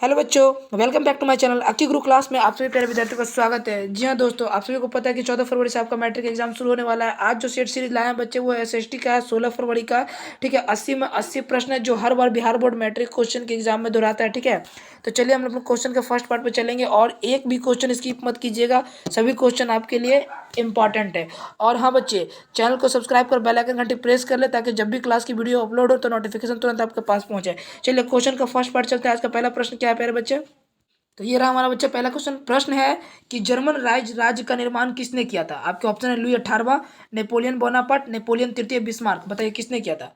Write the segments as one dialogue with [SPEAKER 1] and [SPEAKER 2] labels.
[SPEAKER 1] Hello बच्चों, welcome back to my channel Aki Guru class में आप सभी प्यारे विद्यार्थियों का स्वागत है। जी हाँ दोस्तों, आप सभी को पता है कि 14 फरवरी से आपका मैट्रिक एग्जाम शुरू होने वाला है। आज जो सेट सीरीज लाए हैं बच्चे वो एसएसटी का है 16 फरवरी का। ठीक है, 80 में 80 प्रश्न है जो हर बार बिहार बोर्ड मैट्रिक क्वेश्चन के एग्जाम में दोहराता है। ठीक है, तो चलिए हम लोग क्वेश्चन के फर्स्ट पार्ट पर चलेंगे और एक भी क्वेश्चन स्किप मत कीजिएगा, सभी क्वेश्चन आपके लिए इंपॉर्टेंट है। और हाँ बच्चे, चैनल को सब्सक्राइब कर बेल आइकन घंटी प्रेस कर ले ताकि जब भी क्लास की वीडियो अपलोड हो तो नोटिफिकेशन तुरंत आपके पास पहुंचे। चलिए क्वेश्चन का फर्स्ट पार्ट चलते हैं। आज का पहला प्रश्न क्या है प्यारे बच्चे? तो ये रहा हमारा बच्चा पहला क्वेश्चन। प्रश्न है कि जर्मन राज्य का निर्माण किसने किया था? आपके ऑप्शन है लुई 18वां, नेपोलियन बोनापार्ट, नेपोलियन तृतीय, बिस्मार्क। बताइए किसने किया था?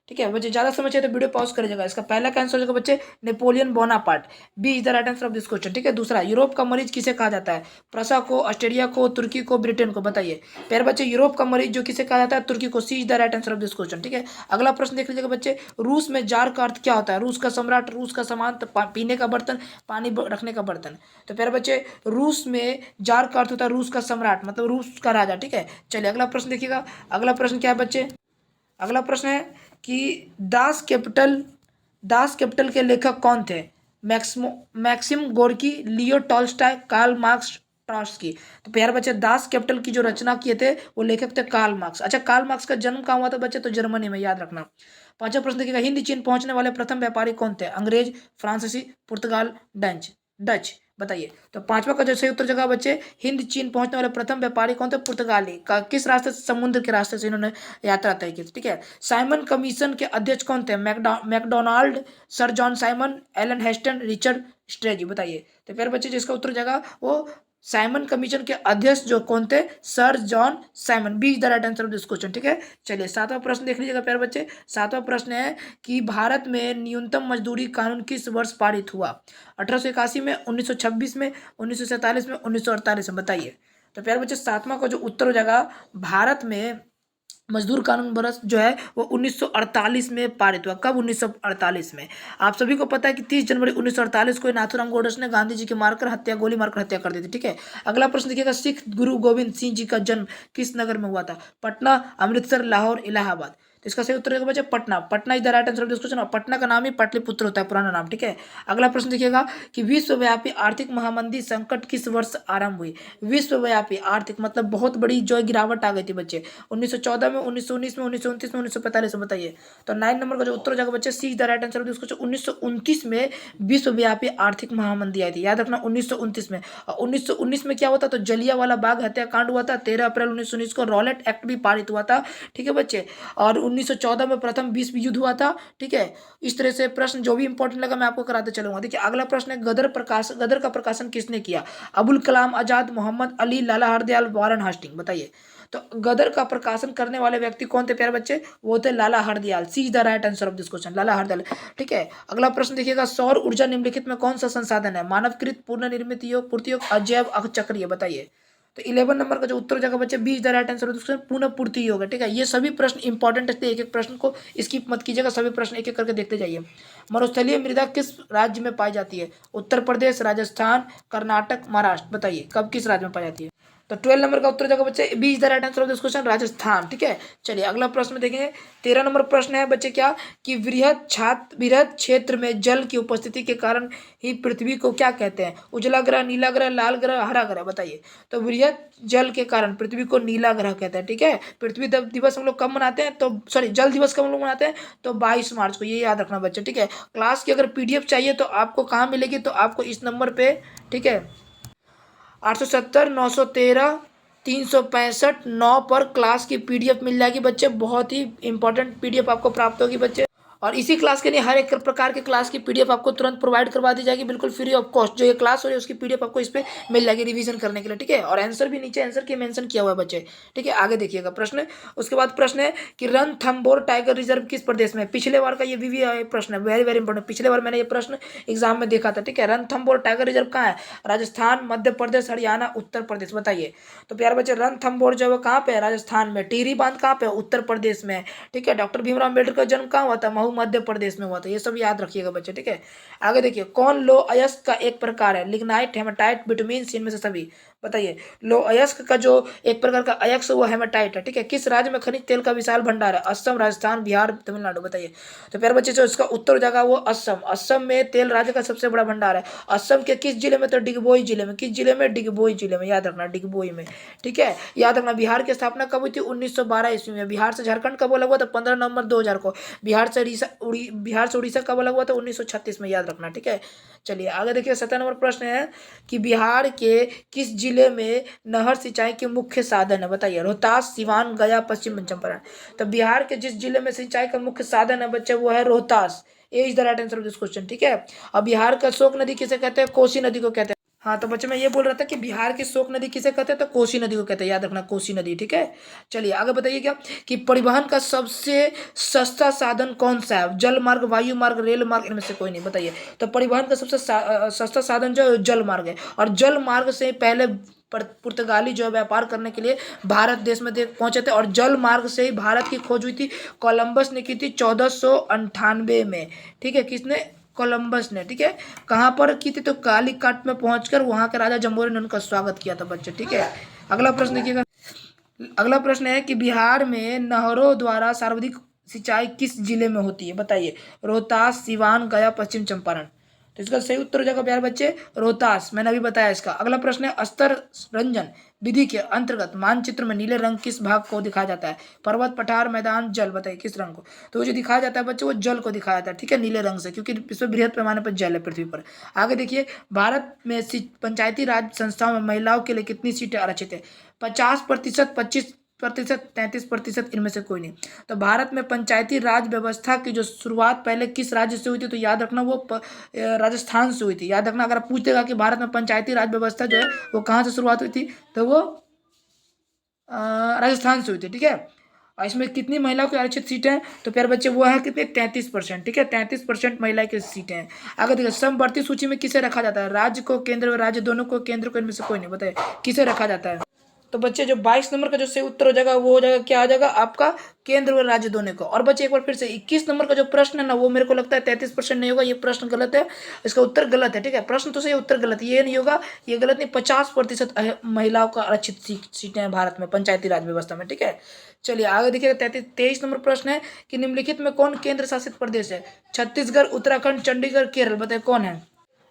[SPEAKER 1] ठीक है बच्चे, ज्यादा समझ चाहिए तो वीडियो पॉज करिएगा। इसका पहला का आंसर होगा बच्चे Napoleon Bonaparte, B is the right answer of this question. ठीक है, दूसरा, यूरोप का मरीज किसे कहा जाता है? प्रसा को, ऑस्ट्रेलिया को, तुर्की को, ब्रिटेन को। बताइए प्यारे बच्चे, यूरोप का मरीज जो किसे कहा जाता है? तुर्की को, C is the right answer of this question. ठीक है, अगला प्रश्न देख लीजिएगा बच्चे। रूस में जार का अर्थ क्या होता है? रूस का सम्राट, रूस का सामान, पीने का बर्तन, पानी रखने का बर्तन। तो प्यारे बच्चे, रूस में जार का अर्थ होता है रूस का सम्राट, मतलब रूस का राजा। ठीक है, चलिए अगला प्रश्न देखिएगा। अगला प्रश्न क्या है बच्चे? अगला प्रश्न है कि दास कैपिटल के लेखक कौन थे? Maxim Gorky, Leo Tolstoy, Karl Marx, Trotsky. तो प्यारे बच्चे, दास कैपिटल की जो रचना किए थे वो लेखक थे कार्ल मार्क्स। अच्छा, कार्ल मार्क्स का जन्म कहाँ हुआ था बच्चे? तो जर्मनी में, याद रखना। पांचवा प्रश्न देखिएगा। हिंद चीन पहुंचने वाले प्रथम व्यापारी कौन थे? अंग्रेज, फ्रांसीसी, पुर्तगाल, डच। बताइए। तो पांचवा का जो सही उत्तर जगह बच्चे, हिंद चीन पहुंचने वाले प्रथम व्यापारी कौन थे? पुर्तगाली। का किस रास्ते से? समुद्र के रास्ते से इन्होंने यात्रा तय की। ठीक है, साइमन कमीशन के अध्यक्ष कौन थे? MacDonald, sir John Simon, Alan Heston, Richard Strachey. बताइए। तो फिर बच्चे जिसका उत्तर जगह वो साइमन कमीशन के अध्यक्ष जो कौन थे? Sir John Simon, B is the right answer of this question. ठीक है, चलिए सातवां प्रश्न देख लीजिएगा प्यारे बच्चे। सातवां प्रश्न है कि भारत में न्यूनतम मजदूरी कानून किस वर्ष पारित हुआ? 1881 में, 1926 में, 1947 में, 1948 में। बताइए। तो प्यारे बच्चे, सातवां का जो उत्तर हो जाएगा, भारत में मजदूर कानून वर्ष जो है वो 1948 में पारित हुआ। कब? 1948 में। आप सभी को पता है कि 30 जनवरी 1948 को नाथूराम गोडसे ने गांधी जी की गोली मारकर हत्या कर दी थी। ठीक है, अगला प्रश्न देखिएगा। सिख गुरु गोविंद सिंह जी का जन्म किस नगर में हुआ था? पटना, अमृतसर, लाहौर, इलाहाबाद। तो इसका सही उत्तर बच्चे Patna. Patna is the right answer of this question. और पटना का नाम ही पाटलिपुत्र होता है, पुराना नाम। ठीक है, अगला प्रश्न देखिएगा कि विश्वव्यापी आर्थिक महामंदी संकट किस वर्ष आरंभ हुई? विश्वव्यापी आर्थिक मतलब बहुत बड़ी जो गिरावट आ गई थी बच्चे, 1914 में, 1919 में, 1929 में, 1945 में। बताइए। तो 9 नंबर का जो उत्तर हो जाएगा बच्चे, C is the right answer of this question. 1929 में विश्वव्यापी आर्थिक महामंदी आई थी, याद रखना 1929 में। और 1919 में क्या हुआ था? तो जलियांवाला बाग हत्याकांड हुआ था। 13 अप्रैल 1919 को रॉलेट एक्ट भी पारित हुआ था। ठीक है बच्चे, और 1914 में प्रथम विश्व युद्ध हुआ था। ठीक है, इस तरह से प्रश्न जो भी इंपॉर्टेंट लगा मैं आपको कराते चलूंगा। देखिए अगला प्रश्न है, गदर का प्रकाशन किसने किया? अबुल कलाम आजाद, मोहम्मद अली, लाला हरदयाल, वारन हास्टिंग। बताइए। तो गदर का प्रकाशन करने वाले व्यक्ति कौन थे प्यारे बच्चे? वो थे Lala Hardayal, C is the right answer of this question, Lala Hardayal. ठीक है, अगला प्रश्न देखिएगा। सौर ऊर्जा निम्नलिखित में कौन सा संसाधन है? मानवकृत, पूर्ण निर्मित योग, पूर्ति योग, अजैव, चक्रीय। बताइए। तो 11 नंबर का जो उत्तर जगह बच्चे, B is the right answer of this question, पुनः पूर्ति योग है। ठीक है, ये सभी प्रश्न इंपॉर्टेंट है, एक एक प्रश्न को स्किप मत कीजिएगा, सभी प्रश्न एक एक करके देखते जाइए। मरुस्थलीय मृदा किस राज्य में पाई जाती है? उत्तर प्रदेश, राजस्थान, कर्नाटक, महाराष्ट्र। बताइए कब किस राज्य में पाई जाती है? तो 12 नंबर का उत्तर जगह बच्चे, B is the right answer of this question, Rajasthan. ठीक है, चलिए अगला प्रश्न देखेंगे। 13 नंबर प्रश्न है बच्चे क्या कि वृहद क्षेत्र में जल की उपस्थिति के कारण ही पृथ्वी को क्या कहते हैं? उजला ग्रह, नीला ग्रह, लाल ग्रह, हरा ग्रह। बताइए। तो वृहद जल के कारण पृथ्वी को नीला ग्रह कहते हैं। ठीक है, पृथ्वी दिवस हम लोग कब मनाते हैं? तो सॉरी, जल दिवस कब हम लोग मनाते हैं? तो 22 मार्च को, ये याद रखना बच्चे। ठीक है, क्लास की अगर पीडीएफ चाहिए तो आपको कहाँ मिलेगी? तो आपको इस नंबर पे, ठीक है, 870 913 365 9 पर क्लास की पीडीएफ मिल जाएगी बच्चे। बहुत ही इंपॉर्टेंट पीडीएफ आपको प्राप्त होगी बच्चे। और इसी क्लास के लिए हर एक प्रकार के क्लास की पीडीएफ आपको तुरंत प्रोवाइड करवा दी जाएगी, बिल्कुल फ्री ऑफ कॉस्ट। जो ये क्लास हो रही है उसकी पीडीएफ आपको इस पे मिल जाएगी रिवीजन करने के लिए। ठीक है, और आंसर भी नीचे आंसर की मेंशन किया हुआ है बच्चे। ठीक है, आगे देखिएगा प्रश्न। उसके बाद प्रश्न है कि रणथंभौर टाइगर रिजर्व किस प्रदेश में? पिछले बार का ये भी प्रश्न है, वेरी वेरी इंपॉर्टेंट। पिछले बार मैंने ये प्रश्न एग्जाम में देखा था। ठीक है, रणथंभौर टाइगर रिजर्व कहाँ है? राजस्थान, मध्य प्रदेश, हरियाणा, उत्तर प्रदेश। बताइए। तो प्यारे बच्चे, रणथंभौर जो कहाँ पे है? राजस्थान में। टिहरी बांध कहाँ पे? उत्तर प्रदेश में। ठीक है, डॉक्टर भीमराव अम्बेडकर का जन्म कहाँ हुआ था? महू मध्य प्रदेश में हुआ था। ये सब याद रखिएगा बच्चे, ठीक है। आगे देखिए, कौन लोह अयस्क का एक प्रकार है? लिग्नाइट, हेमाटाइट, बिटुमिन, इनमें से सभी बताइए। लोह अयस्क का जो एक प्रकार का अयस्क वो हेमाटाइट है, ठीक है। किस राज्य में खनिज तेल का विशाल भंडार है? असम, राजस्थान, बिहार, तमिलनाडु बताइए। तो प्यारे बच्चे जो इसका उत्तर हो जाएगा वो असम। असम में तेल राज्य का सबसे बड़ा भंडार है। असम के किस जिले में? तो डिगबोई जिले में। किस जिले में? डिगबोई जिले में, याद रखना, डिगबोई में, ठीक है। याद रखना, बिहार की स्थापना कब हुई थी? 1912 ईस्वी में। बिहार से झारखंड कब अलग हुआ था? 15 नवंबर 2000 को। बिहार से उड़ीसा कब अलग हुआ था? 1936 में, याद रखना, ठीक है। चलिए आगे देखिए, 17 नंबर प्रश्न है कि बिहार के किस जिले में नहर सिंचाई के मुख्य साधन है? बताइए। रोहतास, सिवान, गया, पश्चिम चंपारण। तो बिहार के जिस जिले में सिंचाई का मुख्य साधन है बच्चे वो है Rohtas. A is the right answer of this question, ठीक है। और बिहार का शोक नदी किसे कहते हैं? कोसी नदी को कहते हैं। हाँ, तो बच्चे मैं ये बोल रहा था कि बिहार की शोक नदी किसे कहते हैं? तो कोसी नदी को कहते हैं, याद रखना, कोसी नदी, ठीक है। चलिए आगे बताइए क्या कि परिवहन का सबसे सस्ता साधन कौन सा है? जल मार्ग, वायु मार्ग, रेल मार्ग, इनमें से कोई नहीं, बताइए। तो परिवहन का सबसे सस्ता साधन जो है जल मार्ग है। और जल मार्ग से पहले पुर्तगाली जो है व्यापार करने के लिए भारत देश में पहुंचे थे। और जल मार्ग से ही भारत की खोज हुई थी। कोलंबस ने की थी 1498 में, ठीक है। किसने? कोलंबस ने, ठीक है। कहाँ पर की थी? तो कालीकट में पहुंचकर वहां के राजा जम्बोरी ने उनका स्वागत किया था बच्चे, ठीक है। अगला प्रश्न देखिएगा। अगला प्रश्न है कि बिहार में नहरों द्वारा सर्वाधिक सिंचाई किस जिले में होती है? बताइए। रोहतास, सिवान, गया, पश्चिम चंपारण। तो इसका सही उत्तर हो जाएगा प्यारे बच्चे रोहतास। मैंने अभी बताया इसका। अगला प्रश्न है, स्तर रंजन विधि के अंतर्गत मानचित्र में नीले रंग किस भाग को दिखाया जाता है? पर्वत, पठार, मैदान, जल, बताइए किस रंग को? तो वो जो दिखाया जाता है बच्चे वो जल को दिखाया जाता है, ठीक है, नीले रंग से, क्योंकि इसमें बृहद पैमाने पर जल है पृथ्वी पर। आगे देखिए, भारत में पंचायती राज संस्थाओं में महिलाओं के लिए कितनी सीटें आरक्षित है? 50%, 25%, 33%, इनमें से कोई नहीं। तो भारत में पंचायती राज व्यवस्था की जो शुरुआत पहले किस राज्य से हुई थी? तो याद रखना वो राजस्थान से हुई थी। याद रखना, अगर पूछ देगा कि भारत में पंचायती राज व्यवस्था जो है वो कहाँ से शुरुआत हुई थी, तो वो राजस्थान से हुई थी, ठीक है। और इसमें कितनी महिलाओं की आरक्षित सीटें हैं? तो प्यारे बच्चे वो है कितने? 33%, ठीक है। 33% महिला की सीटें हैं। आगे देखिए, समवर्ती सूची में किसे रखा जाता है? राज्य को, केंद्र व राज्य दोनों को, केंद्र को, इनमें से कोई नहीं, बताइए किसे रखा जाता है? तो बच्चे जो 22 नंबर का जो सही उत्तर हो जाएगा वो हो जाएगा, क्या आ जाएगा आपका? केंद्र व राज्य दोनों को। और बच्चे एक बार फिर से 21 नंबर का जो प्रश्न है ना वो मेरे को लगता है 33% नहीं होगा, ये प्रश्न गलत है, इसका उत्तर गलत है, ठीक है। प्रश्न तो सही, उत्तर गलत, ये नहीं होगा, ये गलत नहीं। 50% महिलाओं का आरक्षित सीटें हैं भारत में पंचायती राज व्यवस्था में, ठीक है। चलिए आगे देखिएगा, 23 नंबर प्रश्न है कि निम्नलिखित में कौन केंद्र शासित प्रदेश है? छत्तीसगढ़, उत्तराखंड, चंडीगढ़, केरल, बताइए कौन है?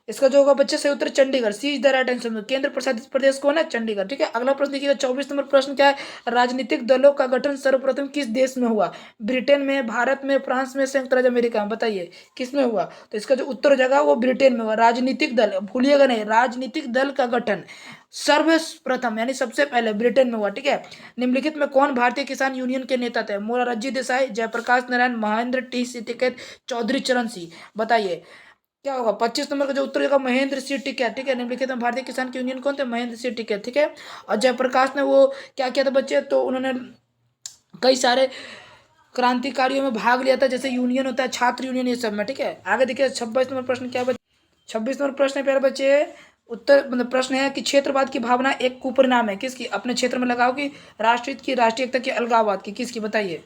[SPEAKER 1] इसका जो होगा बच्चे सही उत्तर चंडीगढ़। सी इज द राइट आंसर। केंद्र प्रशासित प्रदेश कौन है? चंडीगढ़, ठीक है। अगला प्रश्न देखिएगा, 24 नंबर प्रश्न क्या है? राजनीतिक दलों का गठन सर्वप्रथम किस देश में हुआ? ब्रिटेन में, भारत में, फ्रांस में, संयुक्त राज्य अमेरिका में, बताइए किस में हुआ? तो इसका जो उत्तर हो जाएगा वो ब्रिटेन में हुआ। राजनीतिक दल, भूलिएगा नहीं, राजनीतिक दल का गठन सर्वप्रथम यानी सबसे पहले ब्रिटेन में हुआ, ठीक है। निम्नलिखित में कौन भारतीय किसान यूनियन के नेता थे? मोरारजी देसाई, जयप्रकाश नारायण, महेंद्र टी टिकैत, चौधरी चरण सिंह, बताइए क्या होगा? 25 नंबर का जो उत्तर होगा महेंद्र सिंह टिकैत, ठीक है। निम्नलिखित में भारतीय किसान की यूनियन कौन थे? महेंद्र सिंह टिकैत, ठीक है। और जयप्रकाश ने वो क्या किया था बच्चे? तो उन्होंने कई सारे क्रांतिकारियों में भाग लिया था, जैसे यूनियन होता है, छात्र यूनियन, ये सब में, ठीक है। आगे देखिए 26 नंबर प्रश्न क्या बच्चे? 26 नंबर प्रश्न है प्यारे बच्चे, उत्तर मतलब प्रश्न है कि क्षेत्रवाद की भावना एक कुपरिणाम है किसकी? अपने क्षेत्र में लगाओ कि राष्ट्रहित की, राष्ट्रीय एकता की, अलगाववाद की, किसकी, बताइए।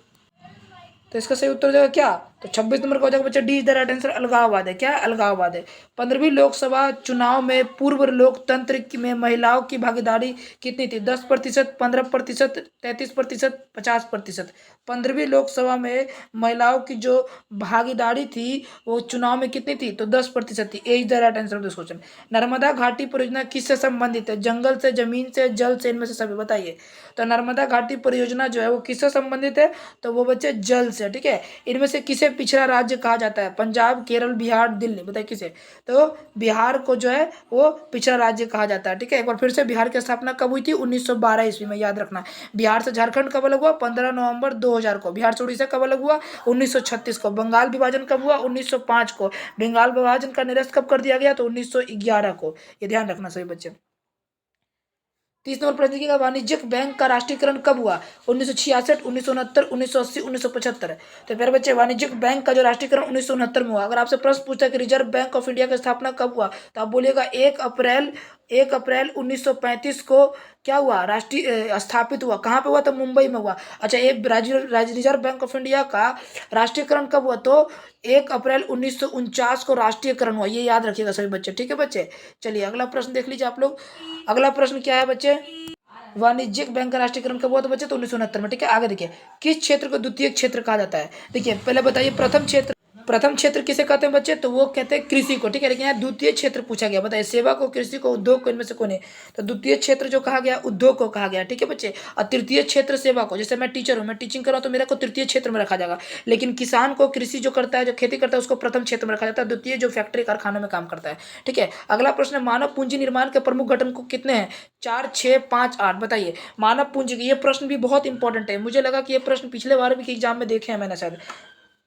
[SPEAKER 1] तो इसका सही उत्तर हो जाएगा क्या? तो 26 नंबर का हो जाएगा बच्चा D is the right answer, अलगाववाद है। क्या है? अलगाववाद है। 15वीं लोकसभा चुनाव में पूर्व लोकतंत्र में महिलाओं की भागीदारी कितनी थी? 10%, 15%, 33%, 50%। 15वीं लोकसभा में महिलाओं की जो भागीदारी थी वो चुनाव में कितनी थी? तो 10% थी। A is the right answer of this question. Narmada घाटी परियोजना किससे संबंधित है? जंगल से, जमीन से, जल से, इनमें से सभी, बताइए। तो नर्मदा घाटी परियोजना जो है वो किससे संबंधित है? तो वो बच्चे जल से, ठीक है। इनमें से किसे पिछड़ा राज्य कहा जाता है? पंजाब, केरल, बिहार, दिल्ली, बताइए किसे? तो बिहार को जो है वो पिछड़ा राज्य कहा जाता है, ठीक है। एक बार फिर से, बिहार की स्थापना कब हुई थी? 1912 ईस्वी में, याद रखना। बिहार से झारखंड कब अलग हुआ? 15 नवंबर 2000 को। बिहार से उड़ीसा कब अलग हुआ? 1936 को। बंगाल विभाजन कब हुआ? 1905 को। बंगाल विभाजन का निरस्त कब कर दिया गया? तो 1911 को। ये ध्यान रखना सभी बच्चे। 30 नंबर प्रश्न देखिएगा, वाणिज्यिक बैंक का राष्ट्रीयकरण कब हुआ? 1966, 1969, 1980, 1975। तो मेरे बच्चे वाणिज्यिक बैंक का जो राष्ट्रीयकरण 1969 में हुआ। अगर आपसे प्रश्न पूछता है कि रिजर्व बैंक ऑफ इंडिया की स्थापना कब हुआ, तो आप बोलिएगा 1 अप्रैल 1935 को क्या हुआ, राष्ट्रीय स्थापित हुआ। कहाँ पे हुआ? तो मुंबई में हुआ। अच्छा, एक रिजर्व बैंक ऑफ इंडिया का राष्ट्रीयकरण कब हुआ? तो 1 अप्रैल 1949 को राष्ट्रीयकरण हुआ। ये याद रखिएगा सभी बच्चे, ठीक है बच्चे। चलिए अगला प्रश्न देख लीजिए आप लोग। अगला प्रश्न क्या है बच्चे? वाणिज्यिक बैंक का राष्ट्रीयकरण कब हुआ? तो बच्चे तो 1969 में, ठीक है। आगे देखिए, किस क्षेत्र को द्वितीय क्षेत्र कहा जाता है? देखिए पहले बताइए, प्रथम क्षेत्र किसे कहते हैं बच्चे? तो वो कहते हैं कृषि को, ठीक है। लेकिन यहाँ द्वितीय क्षेत्र पूछा गया, बताइए सेवा को, कृषि को, उद्योग को, इनमें से कौन है? तो द्वितीय क्षेत्र जो कहा गया उद्योग को कहा गया, ठीक है बच्चे। और तृतीय क्षेत्र सेवा को, जैसे मैं टीचर हूँ, मैं टीचिंग कर रहा हूँ, तो मेरे को तृतीय क्षेत्र में रखा जाएगा। लेकिन किसान को, कृषि जो करता है, जो खेती करता है, उसको प्रथम क्षेत्र में रखा जाता है। द्वितीय जो फैक्ट्री कारखानों में काम करता है, ठीक है। अगला प्रश्न है, मानव पूंजी निर्माण के प्रमुख घटक को कितने हैं? 4, 6, 5, 8। बताइए मानव पूंजी की, ये प्रश्न भी बहुत इंपॉर्टेंट है। मुझे लगा कि ये प्रश्न पिछले बार भी एग्जाम में देखे हैं मैंने, शायद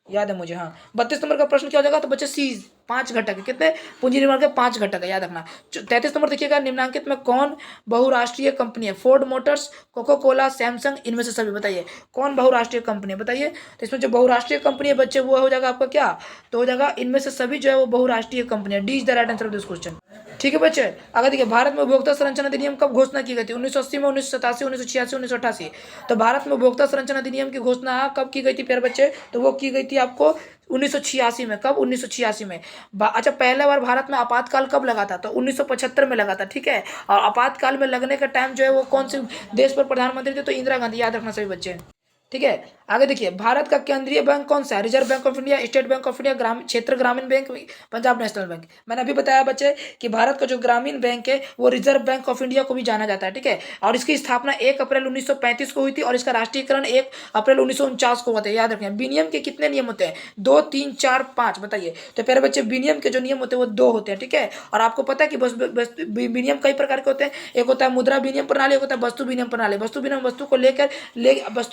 [SPEAKER 1] याद है मुझे। हाँ, 32 नंबर का प्रश्न क्या हो जाएगा? तो बच्चे सी, 5 घटक है। कितने? पूंजी निर्माण के 5 घटक है, याद रखना। 33 नंबर देखिएगा, निम्नांकित में कौन बहुराष्ट्रीय कंपनी है? Ford Motors, Coca Cola, Samsung, इनमें से सभी। बताइए कौन बहुराष्ट्रीय कंपनी है? बताइए। तो इसमें जो बहुराष्ट्रीय कंपनी है बच्चे, वो हो जाएगा आपका क्या? तो हो जाएगा इनमें से सभी जो है वो बहुराष्ट्रीय कंपनी है। D is the right answer of this question, ठीक है बच्चे। अगर देखिए, भारत में उपभोक्ता संरक्षण अधिनियम कब घोषणा की गई थी? 1980 में, 1987, 1986, 1988। तो भारत में उपभोक्ता संरक्षण अधिनियम की घोषणा कब की गई थी प्यारे बच्चे? तो वो की गई थी आपको 1986 में। कब? 1986 में। अच्छा, पहला बार भारत में आपातकाल कब लगा था? तो 1975 में लगा था, ठीक है। और आपातकाल में लगने का टाइम जो है वो कौन से देश पर प्रधानमंत्री थे? तो इंदिरा गांधी, याद रखना सभी बच्चे, ठीक है। आगे देखिए, भारत का केंद्रीय बैंक कौन सा है? Reserve bank of India, state bank of India, ग्रामीण क्षेत्र ग्रामीण बैंक, पंजाब नेशनल बैंक। मैंने अभी बताया बच्चे कि भारत का जो ग्रामीण बैंक है वो रिजर्व बैंक ऑफ इंडिया को भी जाना जाता है, ठीक है। और इसकी स्थापना 1 अप्रैल 1935 को हुई थी, और इसका राष्ट्रीयकरण 1 अप्रैल 1949 को हुआ था, याद रखें। विनियम के कितने नियम होते हैं? 2, 3, 4, 5। बताइए। तो प्यारे बच्चे, विनियम के जो नियम होते हैं वो 2 होते हैं, ठीक है। और आपको पता है कि विनियम कई प्रकार के होते हैं। एक होता है मुद्रा विनियम प्रणाली, एक होता है वस्तु विनिमय प्रणाली। वस्तु विनिमय, वस्तु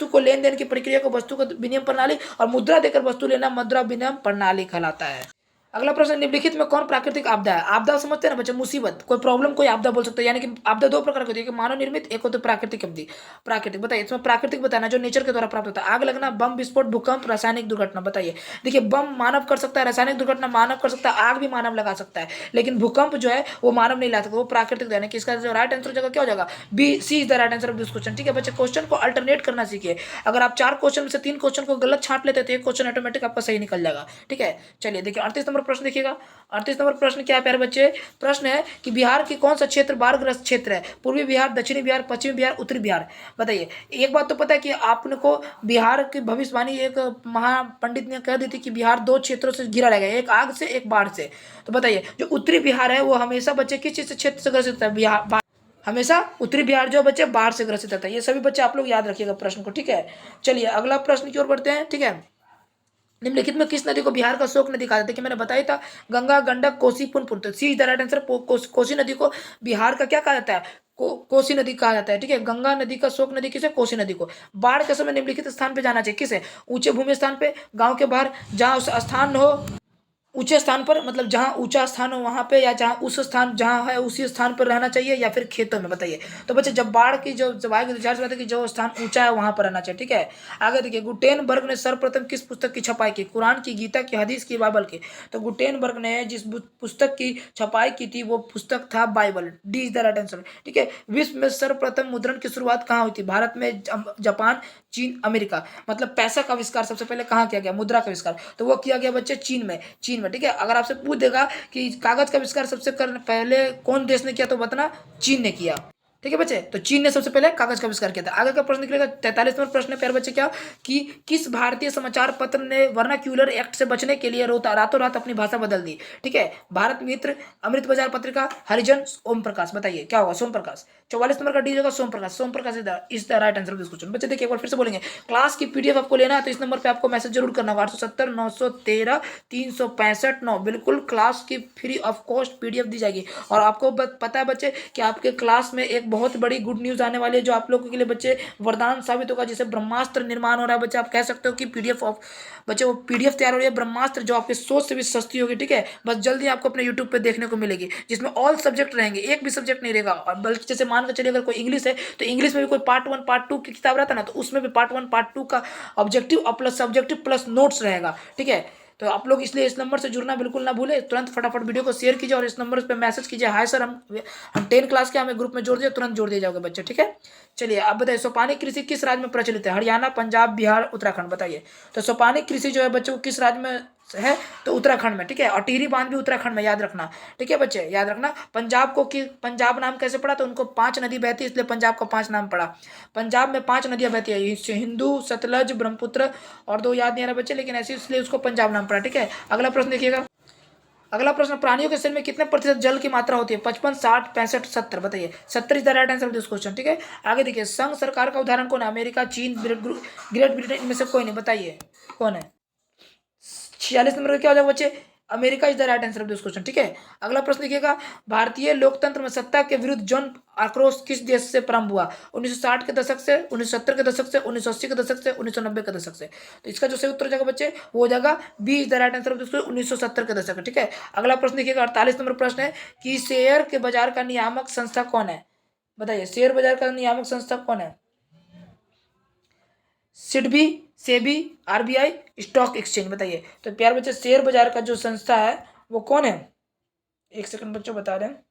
[SPEAKER 1] को लेन देन की प्रक्रिया को वस्तु को विनिमय प्रणाली, और मुद्रा देकर वस्तु लेना मुद्रा विनिमय प्रणाली कहलाता है। अगला प्रश्न, निम्नलिखित में कौन प्राकृतिक आपदा है? आपदा समझते हैं ना बच्चे, मुसीबत, कोई प्रॉब्लम, कोई आपदा बोल सकते हैं। यानी कि आपदा 2 प्रकार की होती है, एक मानव निर्मित, एक होती है प्राकृतिक आपदा। प्राकृतिक, बताइए इसमें प्राकृतिक बताना जो नेचर के द्वारा प्राप्त होता है। आग लगना, बम विस्फोट, भूकंप, रासायनिक दुर्घटना। बताइए। देखिए, बम मानव कर सकता है, रासायनिक दुर्घटना मानव कर सकता है, आग भी मानव लगा सकता है, लेकिन भूकंप जो है वो मानव नहीं ला सकता, वो प्राकृतिक। यानी कि इसका जो राइट आंसर जगह क्या हो जाएगा? B, C is the right answer of this question, ठीक है बच्चे। क्वेश्चन को अल्टरनेट करना सीखिए। अगर आप 4 क्वेश्चन में से 3 क्वेश्चन को गलत छांट लेते तो एक क्वेश्चन ऑटोमेटिक आपका सही निकल जाएगा, ठीक है। चलिए देखिए, 38 नंबर प्रश्न देखिएगा। 38 नंबर प्रश्न क्या है प्यारे बच्चे? प्रश्न है कि बिहार की कौन सा क्षेत्र बाढ़ग्रस्त क्षेत्र है? पूर्वी बिहार, दक्षिणी बिहार, पश्चिमी बिहार, उत्तरी बिहार। बताइए। एक बात तो पता है कि आपने को बिहार की भविष्यवाणी एक महापंडित ने कह दी थी कि बिहार 2 क्षेत्रों से घिरा रहेगा, एक आग से, एक बाढ़ से। तो बताइए, जो उत्तरी बिहार है वो हमेशा बच्चे किस चीज से, क्षेत्र से ग्रसित है? बिहार, हमेशा उत्तरी बिहार जो बच्चे बाढ़ से ग्रसित रहता है। ये सभी बच्चे आप लोग याद रखिएगा प्रश्न को, ठीक है। चलिए अगला प्रश्न की ओर बढ़ते हैं, ठीक है। निम्नलिखित में किस नदी को बिहार का शोक नदी कहा जाता है? कि मैंने बताया था, गंगा, गंडक, कोसी, पुनपुन। तो C is the right answer. Kosi नदी को बिहार का क्या कहा जाता है? कोसी नदी कहा जाता है, ठीक है। गंगा नदी का शोक नदी किसे? कोसी नदी को। बाढ़ के समय निम्नलिखित स्थान पे जाना चाहिए, किसे? ऊंचे भूमि स्थान पे, गांव के बाहर, जहां उस स्थान हो, ऊंचे स्थान पर, मतलब जहां ऊंचा स्थान हो वहां पे, या जहां उस स्थान जहां है उसी स्थान पर रहना चाहिए, या फिर खेतों में। बताइए। तो बच्चे, जब बाढ़ की जब आएगी तो जाहिर सी बात है कि जो स्थान ऊंचा है वहां पर रहना चाहिए, ठीक है। आगे देखिए, गुटेनबर्ग ने सर्वप्रथम किस पुस्तक की छपाई की? कुरान की, गीता की, हदीस की, बाइबल की। तो गुटेनबर्ग ने जिस पुस्तक की छपाई की थी वो पुस्तक था Bible. D is the right answer, ठीक है। विश्व में सर्वप्रथम मुद्रण की शुरुआत कहाँ हुई थी? भारत में, जापान, चीन, अमेरिका। मतलब पैसा का आविष्कार सबसे पहले कहाँ किया गया? मुद्रा का आविष्कार, तो वो किया गया बच्चे चीन में, ठीक है। अगर आपसे पूछ देगा कि कागज का आविष्कार सबसे पहले कौन देश ने किया, तो बताना चीन ने किया, ठीक है बच्चे। तो चीन ने सबसे पहले कागज का आविष्कार किया था। आगे का प्रश्न निकलेगा 43 नंबर प्रश्न है प्यारे बच्चे, क्या कि किस भारतीय समाचार पत्र ने वर्नाक्यूलर एक्ट से बचने के लिए रातों रात अपनी भाषा बदल दी? ठीक है, भारत मित्र, अमृत बाजार पत्रिका, हरिजन, ओम प्रकाश। बताइए क्या होगा? सोम प्रकाश। 44 नंबर का डी होगा Som Prakash. Som Prakash is the right answer of this question. बच्चे देखिए, एक बार फिर से बोलेंगे, क्लास की पीडीएफ आपको लेना है तो इस नंबर पे आपको मैसेज जरूर करना होगा, 870 913 365 9। बिल्कुल क्लास की फ्री ऑफ कॉस्ट पीडीएफ दी जाएगी। और आपको पता है बच्चे कि आपके क्लास में एक बहुत बड़ी गुड न्यूज़ आने वाली है जो आप लोगों के लिए बच्चे वरदान साबित होगा, जिसे ब्रह्मास्त्र निर्माण हो रहा है बच्चे। आप कह सकते हो कि पीडीएफ ऑफ बच्चे वो पीडीएफ तैयार हो रही है ब्रह्मास्त्र, जो आपके सोच से भी सस्ती होगी, ठीक है। बस जल्दी आपको अपने यूट्यूब पे देखने को मिलेगी, जिसमें ऑल सब्जेक्ट रहेंगे, एक भी सब्जेक्ट नहीं रहेगा। और बल्कि जैसे मान कर चलिए अगर कोई इंग्लिश है तो इंग्लिश में भी कोई पार्ट 1 पार्ट 2 की किताब रहता है ना, तो उसमें भी पार्ट 1 पार्ट 2 का ऑब्जेक्टिव और प्लस सब्जेक्टिव प्लस नोट्स रहेगा, ठीक है। तो आप लोग इसलिए इस नंबर से जुड़ना बिल्कुल ना भूले, तुरंत फटाफट वीडियो को शेयर कीजिए और इस नंबर पे मैसेज कीजिए, हाय सर हम 10 क्लास के हमें ग्रुप में जोड़ दिए, तुरंत जोड़ दिए जाओगे बच्चे, ठीक है। चलिए आप बताइए, सोपानी कृषि किस राज्य में प्रचलित है? हरियाणा, पंजाब, बिहार, उत्तराखंड, बताइए। तो सोपानी कृषि जो है बच्चों किस राज्य में है? तो उत्तराखंड में, ठीक है। और टिहरी बांध भी उत्तराखंड में, याद रखना, ठीक है बच्चे, याद रखना। पंजाब को कि पंजाब नाम कैसे पड़ा? तो उनको 5 नदी बहती है, इसलिए पंजाब का 5 नाम पड़ा। पंजाब में 5 नदियां बहती है, हिंदू, सतलज, ब्रह्मपुत्र और 2 याद नहीं आ रहा बच्चे, लेकिन ऐसे इसलिए उसको पंजाब नाम पड़ा, ठीक है। अगला प्रश्न देखिएगा। अगला प्रश्न, प्राणियों के शरीर में कितने प्रतिशत जल की मात्रा होती है? 55, 60, 65, 70, बताइए। 70 is the right answer of this question, ठीक है। आगे देखिए, संघ सरकार का उदाहरण कौन है? अमेरिका, चीन, ग्रेट ब्रिटेन, इनमें से कोई नहीं, बताइए कौन है? 46 नंबर का क्या हो जाएगा बच्चे? America is the right answer of this question, ठीक है। अगला प्रश्न देखिएगा, भारतीय लोकतंत्र में सत्ता के विरुद्ध जन आक्रोश किस देश से प्रारंभ हुआ? 1960 के दशक से, 1970 के दशक से, 1980 के दशक से, 1990 के दशक से। तो इसका जो सही उत्तर हो जाएगा बच्चे वो हो जाएगा B is the right answer of this question, 1970 के दशक, ठीक है। अगला प्रश्न देखिएगा, 48 नंबर प्रश्न है कि शेयर के बाजार का नियामक संस्था कौन है? बताइए, शेयर बाजार का नियामक संस्था कौन है? SIDBI, SEBI, RBI, stock exchange, बताइए। तो प्यार बच्चे, शेयर बाजार का जो संस्था है वो कौन है? एक सेकंड बच्चों बता रहे हैं।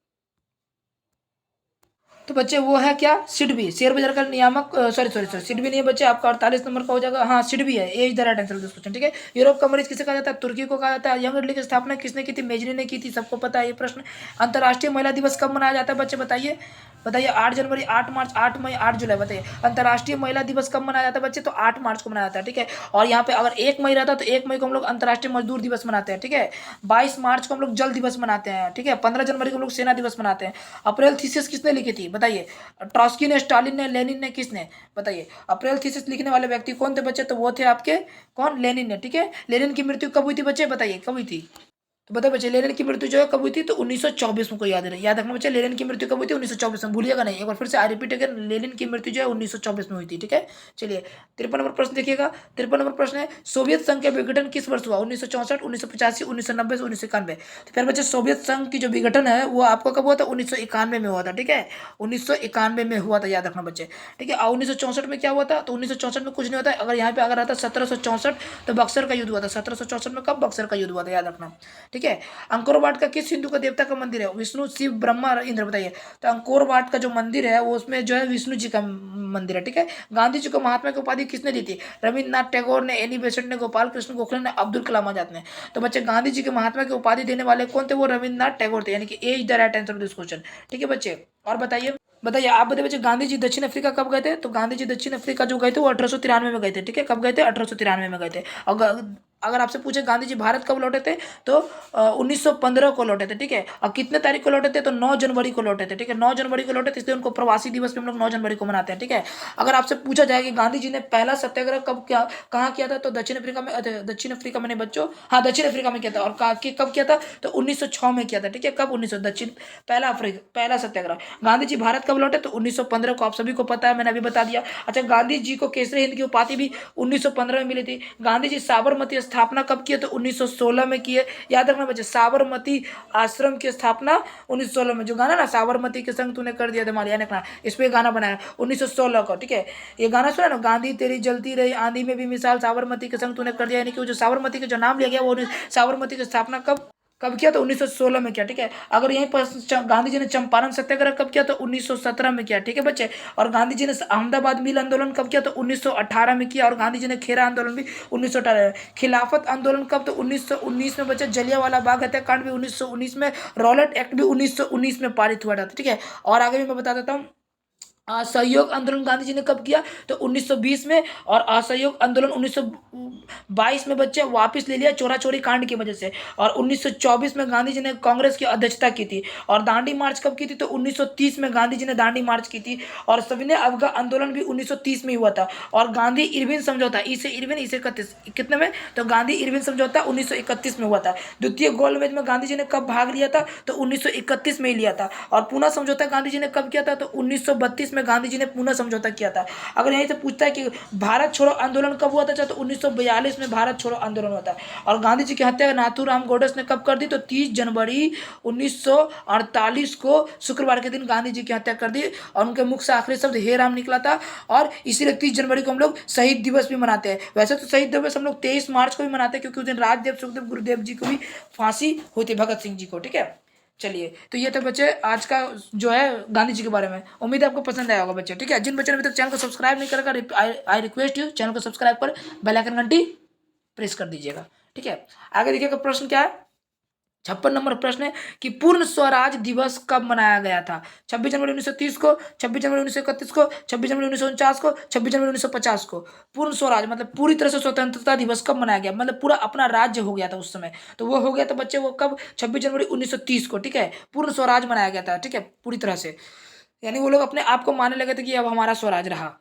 [SPEAKER 1] तो बच्चे वो है क्या? सिडबी, शेयर बाजार का नियामक, सॉरी सॉरी सॉरी, सिडबी नहीं है बच्चे, आपका 48 नंबर का हो जाएगा, हाँ सिडबी है, A is the right answer of this question, ठीक है। यूरोप का मरीज किसे कहा जाता है? तुर्की को कहा जाता है। यंग इटली की स्थापना किसने की थी? मेजनी ने की थी, सबको पता है ये प्रश्न। अंतर्राष्ट्रीय महिला दिवस कब मनाया जाता है बच्चे? बताइए बताइए। 8 जनवरी, 8 मार्च, 8 मई, 8 जुलाई, बताइए। अंतर्राष्ट्रीय महिला दिवस कब मनाया जाता है बच्चे? तो 8 मार्च को मनाया जाता है, ठीक है। और यहाँ पे अगर 1 मई रहता है तो 1 मई को हम लोग अंतर्राष्ट्रीय मजदूर दिवस मनाते हैं, ठीक है। 22 मार्च को हम लोग जल दिवस मनाते हैं, ठीक है। 15 जनवरी को हम लोग सेना दिवस मनाते हैं। अप्रैल थीसिस किसने लिखी थी? बताइए। ट्रॉस्की ने, स्टालिन ने, लेनिन ने, किसने? बताइए। अप्रैल थीसिस लिखने वाले व्यक्ति कौन थे बच्चे? तो वो थे आपके कौन? लेनिन ने, ठीक है। लेनिन की मृत्यु कब हुई थी बच्चे? बताइए कब हुई थी? तो बताओ बच्चे, लेनिन की मृत्यु जो है कब हुई थी? तो 1924 में, को याद रहे, याद रखना बच्चे, लेनिन की मृत्यु कब हुई थी? 1924 में, भूलिएगा नहीं। एक बार फिर से आई रिपीट अगेन, लेनिन की मृत्यु जो है 1924 में हुई थी, ठीक है। चलिए 53 नंबर प्रश्न देखिएगा। 53 नंबर प्रश्न है, सोवियत संघ का विघटन किस वर्ष हुआ? 1964, 1985, 1990, 1991। तो फिर बच्चे, सोवियत संघ की जो विघटन है वो आपको कब हुआ था? 1991 में हुआ था, ठीक है। 1991 में हुआ था, याद रखना बच्चे, ठीक है। और 1964 में क्या हुआ था? तो 1964 में कुछ नहीं होता, अगर यहाँ पे अगर आता 1764 तो बक्सर का युद्ध हुआ था। 1764 में कब बक्सर का युद्ध हुआ था, याद रखना, ठीक है। अंकोर वाट का किस हिंदू का देवता का मंदिर है? विष्णु, शिव, ब्रह्मा, इंद्र, बताइए। तो अंकोर वाट का जो मंदिर है वो उसमें जो है विष्णु जी का मंदिर है, ठीक है। गांधी जी को महात्मा की उपाधि किसने दी थी? रविन्द्रनाथ टैगोर ने, एनी बेसेंट ने, गोपाल कृष्ण गोखले ने, अब्दुल कलाम आजाद ने। तो बच्चे, गांधी जी के महात्मा की उपाधि देने वाले कौन थे? वो रविन्द्रनाथ टैगोर थे, यानी कि A is the right answer of this question, ठीक है बच्चे। और बताइए बताइए, आप बताइए बच्चे, गांधी जी दक्षिण अफ्रीका कब गए थे? तो गांधी जी दक्षिण अफ्रीका जो गए थे वो 1893 में गए थे, ठीक है। कब गए थे? 1893 में गए थे। और अगर आपसे पूछे गांधी जी भारत कब लौटे थे तो 1915 को लौटे थे, ठीक है। और कितने तारीख को लौटे थे? तो 9 जनवरी को लौटे थे, ठीक है। 9 जनवरी को लौटे थे, इसलिए उनको प्रवासी दिवस भी हम लोग 9 जनवरी को मनाते हैं, ठीक है। अगर आपसे पूछा जाए कि गांधी जी ने पहला सत्याग्रह कब क्या कहाँ किया था? तो दक्षिण अफ्रीका में, दक्षिण अफ्रीका में नहीं बच्चों, हाँ दक्षिण अफ्रीका में किया था। और कब किया था? तो 1906 में किया था, ठीक है। कब? 1900, दक्षिण पहला सत्याग्रह। गांधी जी भारत कब लौटे? तो 1915 को, आप सभी को पता है, मैंने अभी बता दिया। अच्छा, गांधी जी को केसरी हिंद की उपाधि भी 1915 में मिली थी। गांधी जी साबरमती स्थापना कब किए? तो 1916 में किए, याद रखना बच्चे। साबरमती आश्रम की स्थापना 1916 में, जो गाना ना साबरमती के संग तूने कर दिया था मालिया ने, रखना इस पे गाना बनाया 1916 को, ठीक है। ये गाना सुना ना, गांधी तेरी जलती रही आंधी में भी मिसाल, साबरमती के संग तूने कर दिया, यानी कि जो साबरमती का जो नाम लिया गया वो साबरमती की स्थापना कब कब किया? तो 1916 में किया, ठीक है। अगर यहीं पर गांधी जी ने चंपारण सत्याग्रह कब किया? तो 1917 में किया, ठीक है बच्चे। और गांधी जी ने अहमदाबाद मिल आंदोलन कब किया? तो 1918 में किया। और गांधी जी ने खेरा आंदोलन भी 1918 में। खिलाफत आंदोलन कब? तो 1919 में बच्चे। जलियांवाला बाग हत्याकांड भी 1919 में। रॉलेट एक्ट भी 1919 में पारित हुआ था, ठीक है। और आगे भी मैं बता देता हूँ, असहयोग आंदोलन गांधी जी ने कब किया? तो 1920 में। और असहयोग आंदोलन 1922 में बच्चे वापस ले लिया चोरा चोरी कांड की वजह से। और 1924 में गांधी जी ने कांग्रेस की अध्यक्षता की थी। और दांडी मार्च कब की थी? तो 1930 में गांधी जी ने दांडी मार्च की थी। और सविनय अवज्ञा आंदोलन भी 1930 में ही हुआ था। और गांधी इरविन समझौता, इसे इरविन इसे 31 कितने में? तो गांधी इरविन समझौता 1931 में हुआ था। द्वितीय गोलमेज में गांधी जी ने कब भाग लिया था? तो 1931 में ही लिया था। और पूना समझौता गांधी जी ने कब किया था? तो 1932 में गांधी जी ने पूना समझौता किया था। अगर यहीं से पूछता है कि भारत छोड़ो आंदोलन कब हुआ था, तो 1942 में भारत छोड़ो आंदोलन हुआ था। और गांधी जी की हत्या नाथूराम गोडसे ने कब कर दी? तो 30 जनवरी 1948 को शुक्रवार के दिन गांधी जी की हत्या कर दी। और उनके मुख से आखिरी शब्द हे राम निकला था। और इसीलिए 30 जनवरी को हम लोग शहीद दिवस भी मनाते हैं। वैसे तो शहीद दिवस हम लोग 23 मार्च को भी मनाते हैं, क्योंकि उस दिन राजदेव सुखदेव गुरुदेव जी को भी फांसी हुई थी, भगत सिंह जी को। ठीक है, चलिए, तो ये तो बच्चे आज का जो है गांधी जी के बारे में। उम्मीद है आपको पसंद आया होगा बच्चे। ठीक है, जिन बच्चों ने अभी तक चैनल को सब्सक्राइब नहीं करा, आई रिक्वेस्ट यू चैनल को सब्सक्राइब कर बेल आइकन घंटी प्रेस कर दीजिएगा। ठीक है, आगे देखिएगा प्रश्न क्या है। 56 नंबर प्रश्न है कि पूर्ण स्वराज दिवस कब मनाया गया था? 26 जनवरी 1930 को, 26 जनवरी 1931 को, 26 जनवरी 1949 को, 26 जनवरी 1950 को। पूर्ण स्वराज मतलब पूरी तरह से स्वतंत्रता दिवस कब मनाया गया, मतलब पूरा अपना राज्य हो गया था उस समय। तो वो हो गया था बच्चे, वो कब? 26 जनवरी 1930 को। ठीक है, पूर्ण स्वराज मनाया गया था। ठीक है, पूरी तरह से, यानी वो लोग अपने आप को मानने लगे थे कि अब हमारा स्वराज रहा।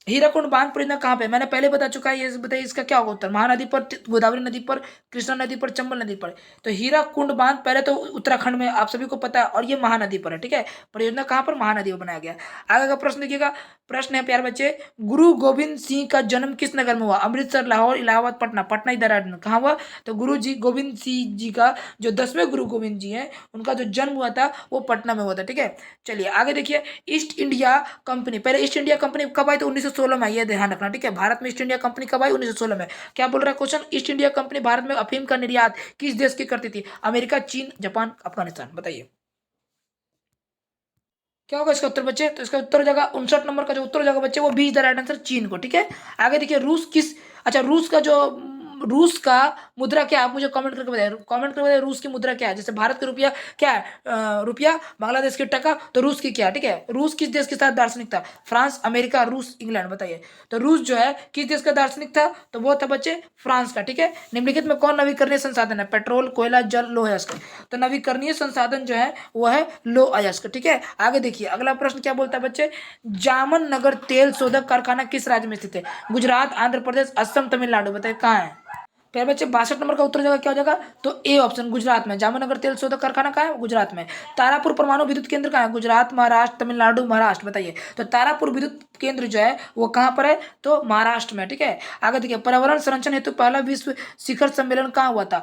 [SPEAKER 1] हीराकुंड बांध परियोजना कहाँ पे? मैंने पहले बता चुका है, ये बताइए इसका क्या होगा उत्तर। महानदी पर, गोदावरी नदी पर, कृष्णा नदी पर, चंबल नदी पर। तो हीराकुंड बांध पहले तो उत्तराखंड में, आप सभी को पता है, और ये महानदी पर है। ठीक है, परियोजना कहाँ पर? महानदी पर बनाया गया। आगे का प्रश्न देखिएगा। प्रश्न है प्यारे बच्चे, गुरु गोविंद सिंह का जन्म किस नगर में हुआ? अमृतसर, लाहौर, इलाहाबाद, पटना। पटना ही देहरादून, कहाँ हुआ? तो गुरु जी गोविंद सिंह जी का, जो 10वें गुरु गोविंद जी हैं, उनका जो जन्म हुआ था वो पटना में हुआ था। ठीक है, चलिए आगे देखिए। ईस्ट इंडिया कंपनी, पहले ईस्ट इंडिया कंपनी कब आई? तो 1916 में आई, ये ध्यान रखना। ठीक है, भारत में ईस्ट इंडिया कंपनी कब आई? 1916 में। क्या बोल रहा है question? East India company Bharat में अफीम का निर्यात किस देश की करती थी? अमेरिका, चीन, जापान, अफगानिस्तान। बताइए क्या होगा इसका उत्तर बच्चे? तो इसका उत्तर हो जाएगा 59 नंबर का जो उत्तर हो जाएगा बच्चे, वो 20 द राइट आंसर, चीन को। ठीक है, आगे देखिए। रूस किस, अच्छा, रूस का जो रूस का मुद्रा क्या है? आप मुझे कमेंट करके बताइए, कमेंट करके बताइए रूस की मुद्रा क्या है। जैसे भारत का रुपया क्या है? रुपया, बांग्लादेश की टका, तो रूस की क्या है? ठीक है, रूस किस देश के साथ दार्शनिक था? फ्रांस, अमेरिका, रूस, इंग्लैंड। बताइए तो रूस जो है किस देश का दार्शनिक था? तो वो था बच्चे फ्रांस का। ठीक है, निम्नलिखित में कौन नवीकरणीय संसाधन है? पेट्रोल, कोयला, जल, लोह, अयस्क। तो नवीकरणीय संसाधन जो है वो है लोह अयस्क। ठीक है, आगे देखिए अगला प्रश्न क्या बोलता है बच्चे, जामन नगर तेल शोधक कारखाना किस राज्य में स्थित है? गुजरात, आंध्र प्रदेश, असम, तमिलनाडु। बताइए कहाँ है? प्यारे बच्चे 62 नंबर का उत्तर हो जाएगा, क्या हो जाएगा? तो ए ऑप्शन, गुजरात में। जामनगर तेल शोधक कारखाना कहाँ है? गुजरात में। तारापुर परमाणु विद्युत केंद्र कहाँ है? गुजरात, महाराष्ट्र, तमिलनाडु, महाराष्ट्र। बताइए तो तारापुर विद्युत केंद्र जो है वो कहाँ पर है? तो महाराष्ट्र में। ठीक है, आगे देखिए। पर्यावरण संरक्षण हेतु पहला विश्व शिखर सम्मेलन कहाँ हुआ था?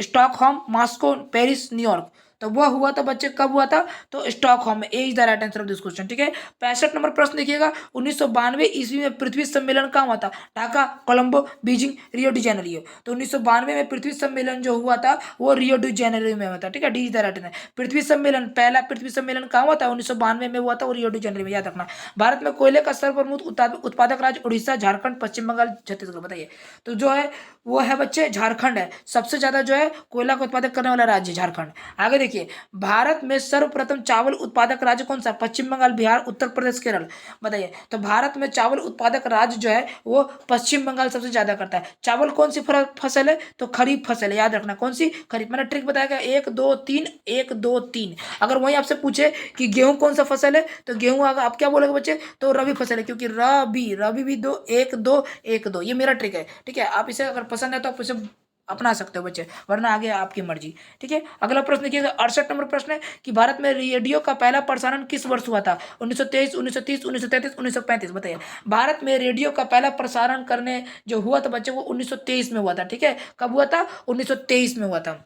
[SPEAKER 1] Stockholm, Moscow, Paris, New York. तो वह हुआ था बच्चे, कब हुआ था? तो स्टॉकहोम में। A is the right answer of this question. ठीक है, 65 नंबर प्रश्न देखिएगा। 1992 ईस्वी में पृथ्वी सम्मेलन कहाँ हुआ था? Dhaka, Colombo, Beijing, Rio de Janeiro. तो 1992 में पृथ्वी सम्मेलन जो हुआ था वो रियो डी जेनेरियो में हुआ था। ठीक है, D is the right answer. पृथ्वी सम्मेलन, पहला पृथ्वी सम्मेलन कहाँ हुआ था? 1992 में हुआ था, वो रियो डी जेनेरियो में, याद रखना। भारत में कोयले का सर्वप्रमुख उत्पादक राज्य उड़ीसा, झारखंड, पश्चिम बंगाल, छत्तीसगढ़। बताइए तो जो है वो है बच्चे झारखंड है। सबसे ज्यादा जो है कोयला का उत्पादक करने वाला राज्य झारखंड। आगे देखिए, भारत में सर्वप्रथम चावल उत्पादक राज्य कौन सा? पश्चिम बंगाल, बिहार, उत्तर प्रदेश, केरल। बताइए तो भारत में चावल उत्पादक राज्य जो है वो पश्चिम बंगाल सबसे ज्यादा करता है। चावल कौन सी फसल है? तो खरीफ फसल है, याद रखना। कौन सी? खरीफ। मैंने ट्रिक बताया क्या? 1 2 3 1 2 3। अगर वही आपसे पूछे कि गेहूं कौन सा फसल है, तो गेहूं अगर आप क्या बोलोगे बच्चे? तो रबी फसल है, क्योंकि रबी रबी भी 2 1 2 1 2। ये मेरा ट्रिक है। ठीक है, आप इसे अगर पसंद है तो आप इसे अपना सकते हो बच्चे, वरना आगे आपकी मर्जी। ठीक है, अगला प्रश्न देखिएगा। 68 नंबर प्रश्न है कि भारत में रेडियो का पहला प्रसारण किस वर्ष हुआ था? 1923, 1930, 1933, 1935। बताइए भारत में रेडियो का पहला प्रसारण करने जो हुआ था बच्चे वो 1923 में हुआ था। ठीक है, कब हुआ था? 1923 में हुआ था।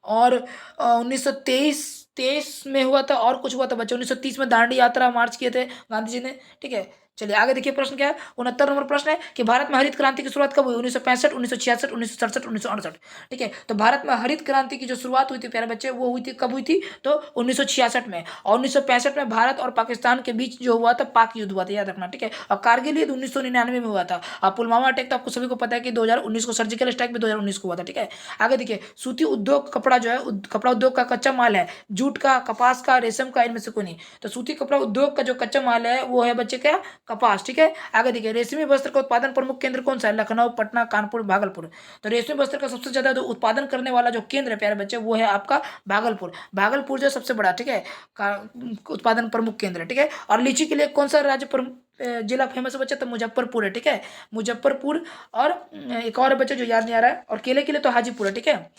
[SPEAKER 1] और 1923 में हुआ था, और कुछ हुआ था बच्चे। 1930 में दांडी यात्रा मार्च किए थे गांधी जी ने। ठीक है, चलिए आगे देखिए प्रश्न क्या है। 69 नंबर प्रश्न है कि भारत में हरित क्रांति की शुरुआत कब हुई? 1965, 1966, 1967, 1968। ठीक है, तो भारत में हरित क्रांति की जो शुरुआत हुई थी प्यारे बच्चे, वो हुई थी कब हुई थी? तो 1966 में। और 1965 में भारत और पाकिस्तान के बीच जो हुआ था पाक युद्ध हुआ था, याद रखना। ठीक है, और कारगिल युद्ध 1999 में हुआ था। और पुलवामा अटैक तो आपको सभी को पता है कि 2019 को, सर्जिकल स्ट्राइक भी 2019 को हुआ था। ठीक है, आगे देखिए सूती उद्योग, कपड़ा जो है कपड़ा उद्योग का कच्चा माल है जूट का, कपास का, रेशम का, इनमें से कोई नहीं। तो सूती कपड़ा उद्योग का जो कच्चा माल है वो है बच्चे क्या? कपास। ठीक है, आगे देखिए रेशमी वस्त्र का उत्पादन प्रमुख केंद्र कौन सा है? लखनऊ, पटना, कानपुर, भागलपुर। तो रेशमी वस्त्र का सबसे ज्यादा जो उत्पादन करने वाला जो केंद्र है प्यारे बच्चे, वो है आपका भागलपुर। भागलपुर जो सबसे बड़ा, ठीक है, उत्पादन प्रमुख केंद्र है। ठीक है, और लीची के लिए कौन सा राज्य जिला फेमस है बच्चे? तो मुजफ्फरपुर है। ठीक है, मुजफ्फरपुर। और एक और है बच्चे जो याद नहीं आ रहा है। और केले के लिए तो हाजीपुर है। ठीक है,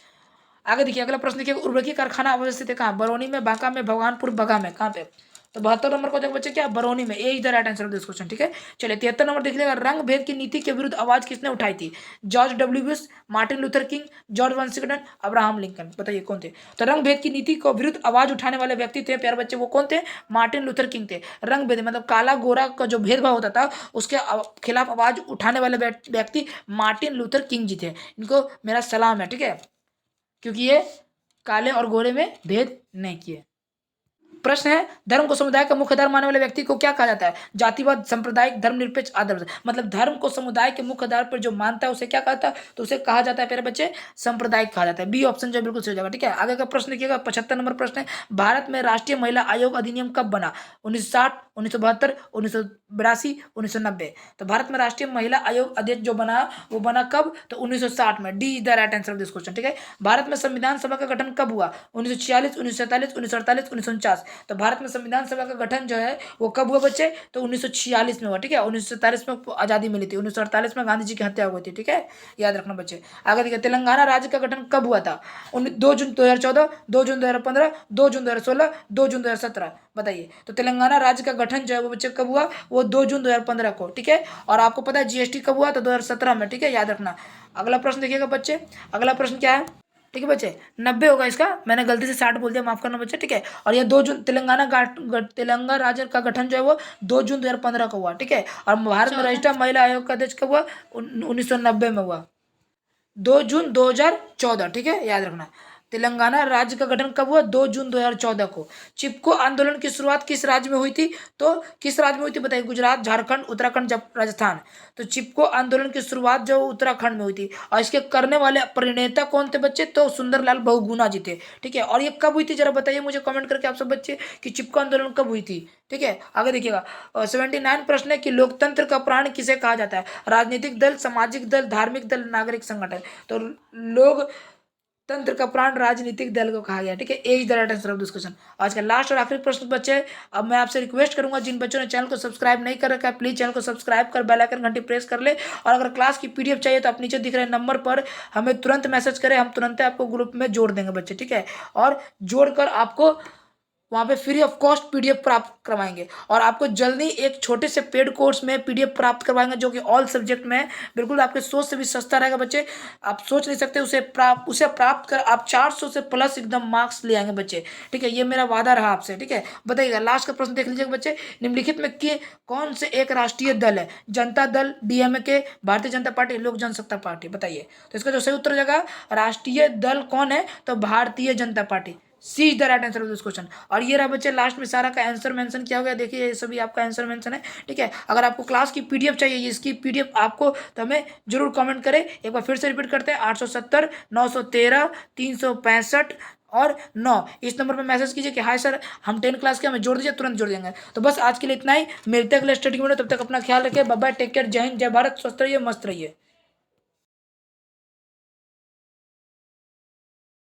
[SPEAKER 1] आगे देखिए अगला प्रश्न देखिए, उर्वरकी कारखाना अवस्थित है कहाँ? बरौनी में, बांका में, भगवानपुर, बगा में, कहाँ पे? तो 72 नंबर को देखो बच्चे क्या? बरौनी में। A is the right answer of this question. ठीक है, चलिए 73 नंबर देख लीजिएगा, रंग भेद की नीति के विरुद्ध आवाज किसने उठाई थी? George W Bush, Martin Luther king, George Washington, Abraham Lincoln. बताइए कौन थे? तो रंग भेद की नीति को विरुद्ध आवाज उठाने वाले व्यक्ति थे प्यारे बच्चे, वो कौन थे? मार्टिन लूथर किंग थे। रंग भेद मतलब काला गोरा का जो भेदभाव होता था उसके खिलाफ आवाज उठाने वाले व्यक्ति मार्टिन लूथर किंग जी थे। इनको मेरा सलाम है। ठीक है, क्योंकि ये काले और गोरे में भेद नहीं किए। प्रश्न है, धर्म को समुदाय का मुख्य आधार मानने वाले व्यक्ति को क्या कहा जाता है? जातिवाद, सांप्रदायिक, धर्मनिरपेक्ष, आदर्श। मतलब धर्म को समुदाय के मुख्य आधार पर जो मानता है उसे क्या कहता है? तो उसे कहा जाता है प्यारे बच्चे सांप्रदायिक कहा जाता है। बी ऑप्शन जो बिल्कुल सही हो जाएगा। ठीक है, आगे का प्रश्न देखिएगा, 75 नंबर प्रश्न है, भारत में राष्ट्रीय महिला आयोग अधिनियम कब बना? 1960, 1972, 1982, 1990। तो भारत में राष्ट्रीय महिला आयोग अध्यक्ष जो बना वो बना कब? तो 1960 में। D is the right answer of this question. ठीक है, भारत में संविधान सभा का गठन कब हुआ? 1946, 1947, 1948, 1949। तो भारत में संविधान सभा का गठन जो है वो कब हुआ बच्चे? तो 1946 में हुआ। ठीक है, 1947 में आजादी मिली थी, 1948 में गांधी जी की हत्या हुई थी। ठीक है, याद रखना बच्चे। आगे देखिए, तेलंगाना राज्य का गठन कब हुआ था? 2 जून 2014, 2 जून 2015, 2 जून 2016, 2 जून 2017। बताइए, तो तेलंगाना राज्य का गठन जो है वो बच्चे कब हुआ? वो 2 जून 2015 को। ठीक है, और आपको पता है जीएसटी कब हुआ? तो 2017 में। ठीक है, याद रखना। अगला प्रश्न देखिएगा बच्चे, अगला प्रश्न क्या है? ठीक है बच्चे, 90 होगा इसका, मैंने गलती से 60 बोल दिया, माफ करना बच्चे। ठीक है, और ये 2 जून तेलंगाना राज्य का गठन जो है वो 2 जून 2015 को हुआ। ठीक है, और भारत में राष्ट्रीय महिला आयोग का अध्यक्ष कब हुआ? 1990 में हुआ, 2 जून 2014। ठीक है, याद रखना। तेलंगाना राज्य का गठन कब हुआ? 2 जून 2014 को। चिपको आंदोलन की शुरुआत किस राज्य में हुई थी? तो किस राज्य में हुई थी बताइए? गुजरात, झारखंड, उत्तराखंड, राजस्थान। तो चिपको आंदोलन की शुरुआत जो उत्तराखंड में हुई थी, और इसके करने वाले प्रणेता कौन थे बच्चे? तो सुंदरलाल बहुगुणा जी थे। ठीक है, और ये कब हुई थी जरा बताइए मुझे कमेंट करके आप सब बच्चे कि चिपको आंदोलन कब हुई थी। ठीक है, आगे देखिएगा, 79 प्रश्न है कि लोकतंत्र का प्राण किसे कहा जाता है? राजनीतिक दल, सामाजिक दल, धार्मिक दल, नागरिक संगठन। तो लोग तंत्र का प्राण राजनीतिक दल को कहा गया। ठीक है, A is the right answer of this question. आज का लास्ट और आखिरी प्रश्न बच्चे, अब मैं आपसे रिक्वेस्ट करूंगा जिन बच्चों ने चैनल को सब्सक्राइब नहीं कर रखा है प्लीज चैनल को सब्सक्राइब कर बेल आइकन घंटी प्रेस कर ले। और अगर क्लास की पीडीएफ चाहिए तो आप नीचे दिख रहे नंबर पर हमें तुरंत मैसेज करें, हम तुरंत आपको ग्रुप में जोड़ देंगे बच्चे। ठीक है, और जोड़कर आपको वहाँ पे फ्री ऑफ कॉस्ट पीडीएफ प्राप्त करवाएंगे, और आपको जल्दी एक छोटे से पेड कोर्स में पीडीएफ प्राप्त करवाएंगे जो कि ऑल सब्जेक्ट में बिल्कुल आपके सोच से भी सस्ता रहेगा बच्चे। आप सोच नहीं सकते, उसे प्राप्त कर आप 400 से प्लस एकदम मार्क्स ले आएंगे बच्चे। ठीक है, ये मेरा वादा रहा आपसे। ठीक है, बताइएगा लास्ट का प्रश्न देख लीजिएगा बच्चे, निम्नलिखित में कि कौन से एक राष्ट्रीय दल है? जनता दल, डीएमके, भारतीय जनता पार्टी, लोक जनशक्ति पार्टी। बताइए, तो इसका जो सही उत्तर हो जाएगा राष्ट्रीय दल कौन है? तो Bharatiya Janata Party. C is the right answer of this question. और ये रहा बच्चे लास्ट में सारा का आंसर मेंशन किया गया, देखिए ये सभी आपका आंसर मेंशन है। ठीक है, अगर आपको क्लास की पीडीएफ चाहिए, इसकी पीडीएफ आपको, तो हमें जरूर कमेंट करें। एक बार फिर से रिपीट करते हैं, 870 913 365 और 9 इस नंबर पर मैसेज कीजिए कि हाय सर हम 10 क्लास के, हमें जोड़ दीजिए, तुरंत जोड़ देंगे। तो बस आज के लिए इतना ही, मिलते हैं अगले स्टडी में, तब तक अपना ख्याल रखिए। बाय बाय, टेक केयर, जय हिंद, जय भारत, स्वस्थ रहिए, मस्त रहिए।